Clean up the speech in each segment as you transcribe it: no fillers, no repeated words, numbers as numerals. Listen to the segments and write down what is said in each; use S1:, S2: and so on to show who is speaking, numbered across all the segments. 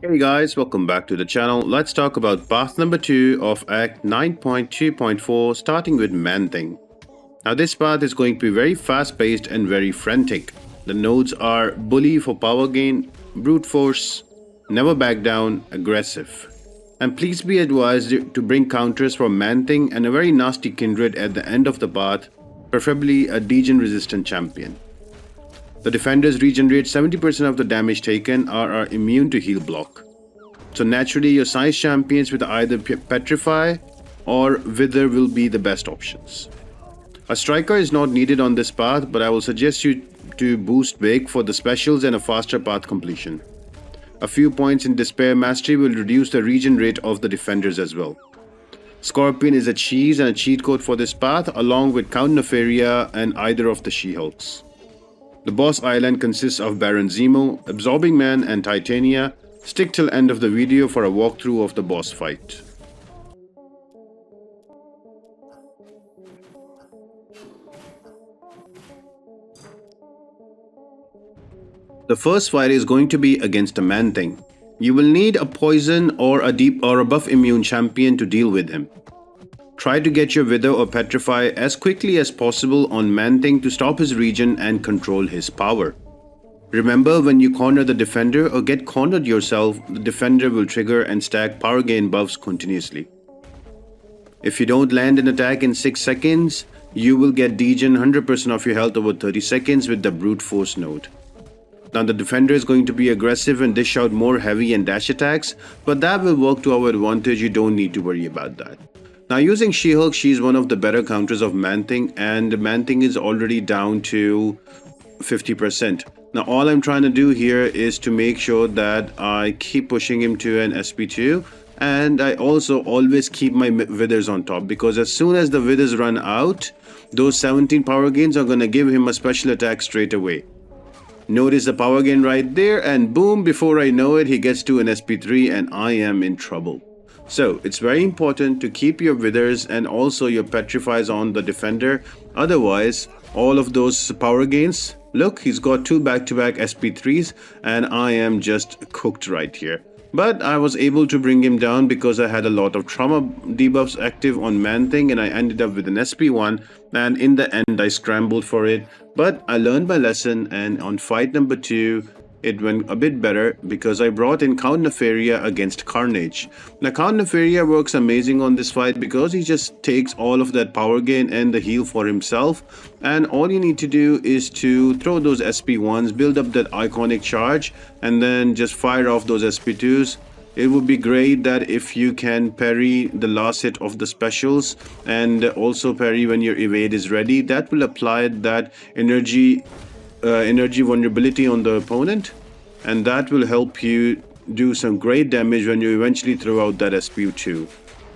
S1: Hey guys, welcome back to the channel. Let's talk about path number 2 of Act 9.2.4, starting with Man-Thing. Now this path is going to be very fast-paced and very frantic. The nodes are Bully for power gain, Brute Force, Never Back Down, Aggressive. And please be advised to bring counters for Man-Thing and a very nasty Kindred at the end of the path, preferably a degen resistant champion. The defenders regenerate 70% of the damage taken or are immune to heal block. So naturally your size champions with either Petrify or Wither will be the best options. A striker is not needed on this path, but I will suggest you to boost big for the specials and a faster path completion. A few points in Despair Mastery will reduce the regen rate of the defenders as well. Scorpion is a cheese and a cheat code for this path, along with Count Nefaria and either of the She-Hulks. The boss island consists of Baron Zemo, Absorbing Man and Titania. Stick till end of the video for a walkthrough of the boss fight. The first fight is going to be against a Man-Thing. You will need a poison or a deep or a buff immune champion to deal with him. Try to get your Wither or Petrify as quickly as possible on Man-Thing to stop his regen and control his power. Remember, when you corner the defender or get cornered yourself, the defender will trigger and stack power gain buffs continuously. If you don't land an attack in 6 seconds, you will get degen 100% of your health over 30 seconds with the Brute Force node. Now the defender is going to be aggressive and dish out more heavy and dash attacks, but that will work to our advantage. You don't need to worry about that. Now using She-Hulk, she's one of the better counters of Man-Thing, and Man-Thing is already down to 50%. Now all I'm trying to do here is to make sure that I keep pushing him to an SP2, and I also always keep my Withers on top, because as soon as the Withers run out, those 17 power gains are going to give him a special attack straight away. Notice the power gain right there, and boom, before I know it, he gets to an SP3 and I am in trouble. So it's very important to keep your Withers and also your Petrifies on the defender. Otherwise, all of those power gains, look, he's got 2 back-to-back SP3s and I am just cooked right here. But I was able to bring him down because I had a lot of trauma debuffs active on Man-Thing, and I ended up with an SP1, and in the end I scrambled for it. But I learned my lesson, and on fight number 2, it went a bit better because I brought in Count Nefaria against Carnage. Now Count Nefaria works amazing on this fight because he just takes all of that power gain and the heal for himself, and all you need to do is to throw those SP1s, build up that iconic charge, and then just fire off those SP2s. It would be great that if you can parry the last hit of the specials and also parry when your evade is ready. That will apply that energy vulnerability on the opponent, and that will help you do some great damage when you eventually throw out that SP2.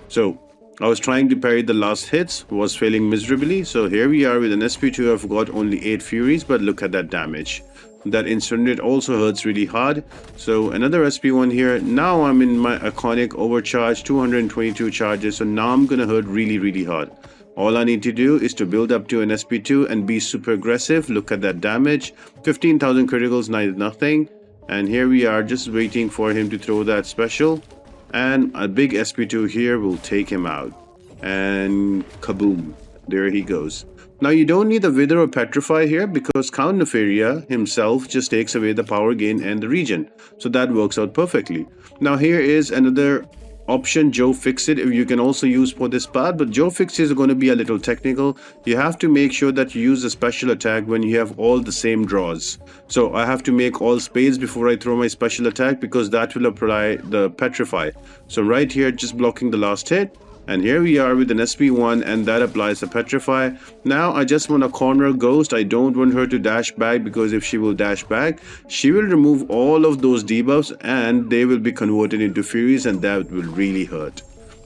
S1: So I was trying to parry the last hits, was failing miserably. So here we are with an SP2. I've got only 8 Furies, but look at that damage. That Incinerate also hurts really hard. So another SP1 here. Now I'm in my iconic overcharge, 222 charges. So now I'm gonna hurt really hard. All I need to do is to build up to an SP2 and be super aggressive. Look at that damage. 15,000 criticals, nothing. And here we are just waiting for him to throw that special. And a big SP2 here will take him out. And kaboom. There he goes. Now you don't need the Wither or Petrify here because Count Nefaria himself just takes away the power gain and the regen. So that works out perfectly. Now here is another option, Joe Fixit, if you can also use for this path, but Joe Fixit is going to be a little technical. You have to make sure that you use a special attack when you have all the same draws. So I have to make all spades before I throw my special attack because that will apply the Petrify. So right here, just blocking the last hit. And here we are with an SP1, and that applies the Petrify. Now I just want to corner Ghost. I don't want her to dash back, because if she will dash back, she will remove all of those debuffs and they will be converted into Furies, and that will really hurt.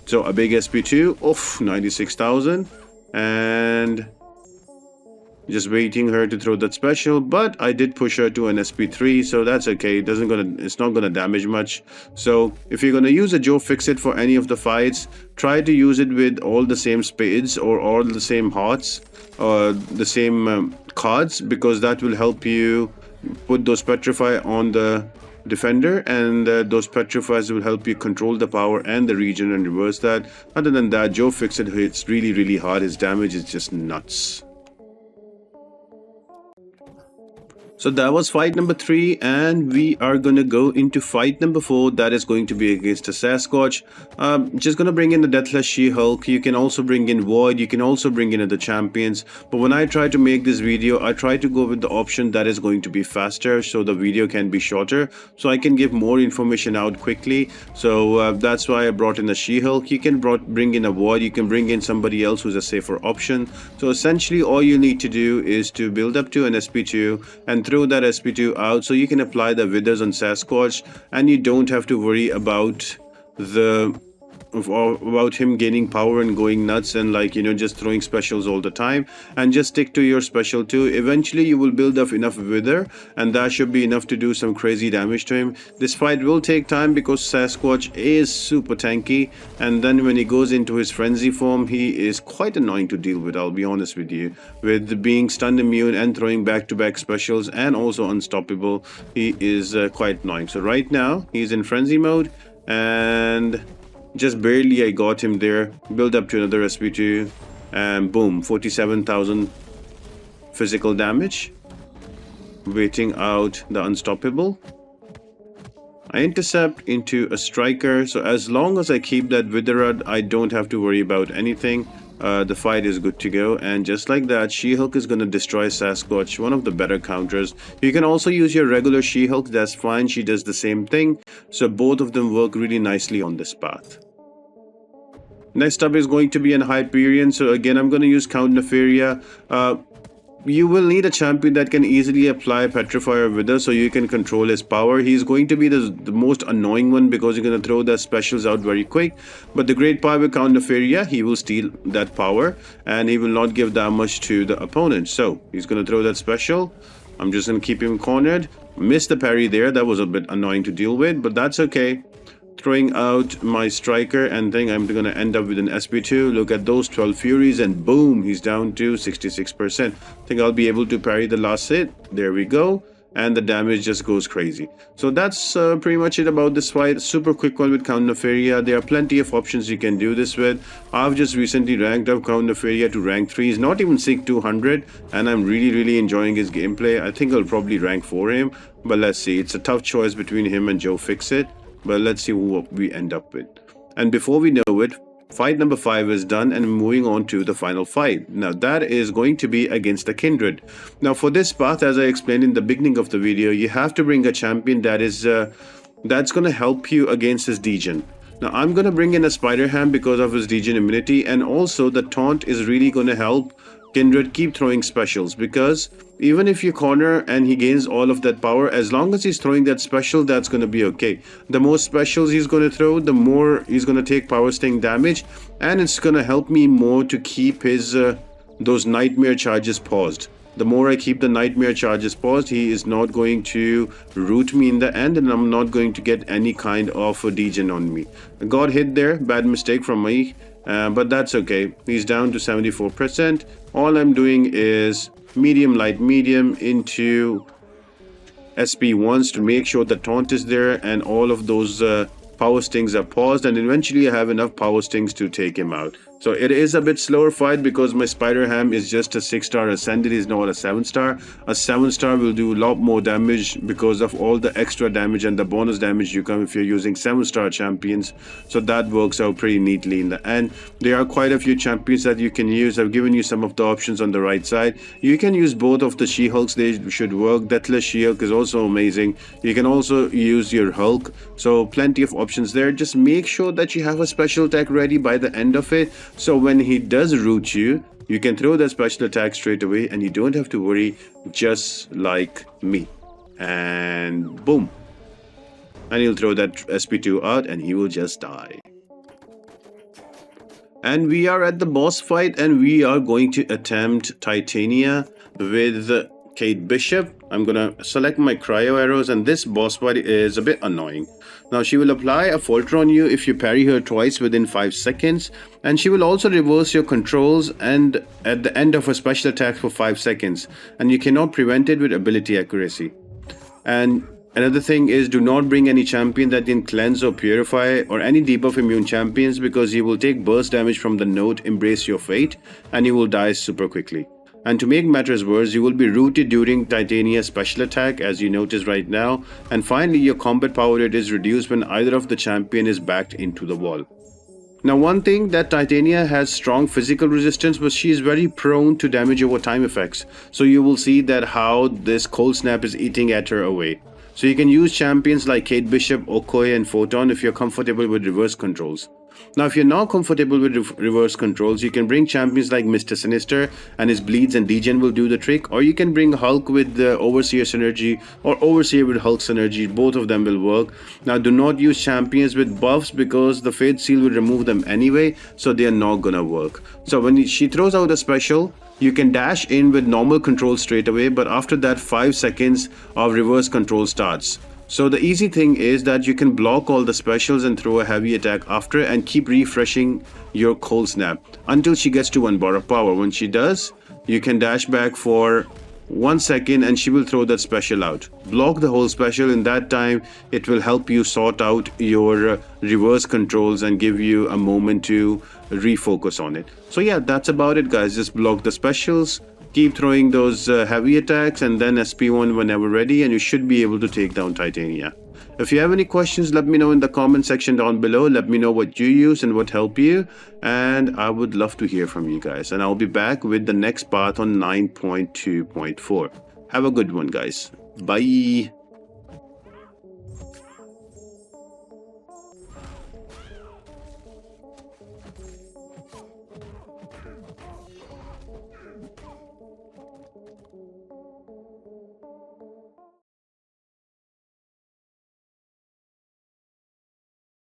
S1: So a big SP2, oof, 96,000, and just waiting her to throw that special, but I did push her to an SP3, so that's okay. It's not gonna damage much. So if you're gonna use a Joe Fixit for any of the fights, try to use it with all the same spades or all the same hearts or the same cards, because that will help you put those Petrify on the defender, and those petrifiers will help you control the power and the region and reverse that. Other than that, Joe Fixit hits really hard. His damage is just nuts. So that was fight number 3, and we are gonna go into fight number 4. That is going to be against a Sasquatch. Just gonna bring in the Deathless She-Hulk. You can also bring in Void. You can also bring in other champions. But when I try to make this video, I try to go with the option that is going to be faster, so the video can be shorter, so I can give more information out quickly. So that's why I brought in the She-Hulk. You can bring in a Void. You can bring in somebody else who's a safer option. So essentially, all you need to do is to build up to an SP2 and throw that SP2 out, so you can apply the withers on Sasquatch, and you don't have to worry about him gaining power and going nuts and, like, you know, just throwing specials all the time. And just stick to your special 2. Eventually you will build up enough wither, and that should be enough to do some crazy damage to him. This fight will take time because Sasquatch is super tanky, and then when he goes into his frenzy form, he is quite annoying to deal with, I'll be honest with you. With being stun immune and throwing back-to-back specials and also unstoppable, he is quite annoying. So right now he's in frenzy mode, and just barely I got him there. Build up to another SP2, and boom, 47,000 physical damage. Waiting out the unstoppable. I intercept into a striker, so as long as I keep that Witherad, I don't have to worry about anything. The fight is good to go, and just like that, She-Hulk is going to destroy Sasquatch, one of the better counters. You can also use your regular She-Hulk, that's fine, she does the same thing. So both of them work really nicely on this path. Next up is going to be an Hyperion, so again I'm going to use Count Nefaria. You will need a champion that can easily apply Petrifier Wither so you can control his power. He's going to be the most annoying one because you're going to throw the specials out very quick. But the great part with Count Nefaria, he will steal that power and he will not give that much to the opponent. So he's going to throw that special. I'm just going to keep him cornered. Missed the parry there. That was a bit annoying to deal with, but that's okay. Throwing out my striker, and then I'm going to end up with an SP2. Look at those 12 Furies, and boom, he's down to 66%. I think I'll be able to parry the last hit. There we go. And the damage just goes crazy. So that's pretty much it about this fight. Super quick one with Count Nefaria. There are plenty of options you can do this with. I've just recently ranked up Count Nefaria to rank 3. He's not even Sig 200, and I'm really enjoying his gameplay. I think I'll probably rank 4 him, but let's see. It's a tough choice between him and Joe Fixit, but let's see what we end up with. And before we know it, fight number 5 is done, and moving on to the final fight. Now that is going to be against the Kindered. Now for this path, as I explained in the beginning of the video, you have to bring a champion that is that's going to help you against his degen. Now I'm going to bring in a Spider-Ham because of his degen immunity, and also the taunt is really going to help Kindered keep throwing specials, because even if you corner and he gains all of that power, as long as he's throwing that special, that's going to be okay. The more specials he's going to throw, the more he's going to take power sting damage, and it's going to help me more to keep his those nightmare charges paused. The more I keep the nightmare charges paused, he is not going to root me in the end, and I'm not going to get any kind of a degen on me. I got hit there, bad mistake from me, but that's okay. He's down to 74%. All I'm doing is medium, light, medium into SP1s to make sure the taunt is there and all of those power stings are paused, and eventually I have enough power stings to take him out. So it is a bit slower fight because my Spider-Ham is just a 6-star ascended, is not a 7-star. A 7-star will do a lot more damage because of all the extra damage and the bonus damage you come if you're using 7-star champions. So that works out pretty neatly in the end. There are quite a few champions that you can use. I've given you some of the options on the right side. You can use both of the She-Hulks, they should work. Deathless She-Hulk is also amazing. You can also use your Hulk. So plenty of options there. Just make sure that you have a special attack ready by the end of it. So when he does root you, you can throw that special attack straight away and you don't have to worry, just like me. And boom. And he'll throw that SP2 out and he will just die. And we are at the boss fight, and we are going to attempt Titania with Kate Bishop. I'm gonna select my cryo arrows, and this boss fight is a bit annoying. Now she will apply a falter on you if you parry her twice within 5 seconds, and she will also reverse your controls and at the end of her special attack for 5 seconds, and you cannot prevent it with ability accuracy. And Another thing is, do not bring any champion that can cleanse or purify or any debuff immune champions, because you will take burst damage from the node Embrace Your Fate and you will die super quickly. And to make matters worse, you will be rooted during Titania's special attack, as you notice right now. And finally, your combat power rate is reduced when either of the champion is backed into the wall. Now, one thing, that Titania has strong physical resistance, but she is very prone to damage over time effects. So you will see that how this cold snap is eating at her away. So you can use champions like Kate Bishop, Okoye and Photon if you're comfortable with reverse controls. Now, if you're not comfortable with reverse controls, you can bring champions like Mr. Sinister and his Bleeds and Degen will do the trick, or you can bring Hulk with the Overseer synergy or Overseer with Hulk synergy. Both of them will work. Now, do not use champions with buffs, because the Fate Seal will remove them anyway, so they are not gonna work. So when she throws out a special, you can dash in with normal control straight away, but after that 5 seconds of reverse control starts. So the easy thing is that you can block all the specials and throw a heavy attack after and keep refreshing your cold snap until she gets to 1 bar of power. When she does, you can dash back for 1 second and she will throw that special out. Block the whole special. In that time, it will help you sort out your reverse controls and give you a moment to refocus on it. So yeah, that's about it, guys. Just block the specials, keep throwing those heavy attacks, and then SP1 whenever ready, and you should be able to take down Titania. If you have any questions, let me know in the comment section down below. Let me know what you use and what helped you, and I would love to hear from you guys. And I'll be back with the next part on 9.2.4. Have a good one, guys. Bye.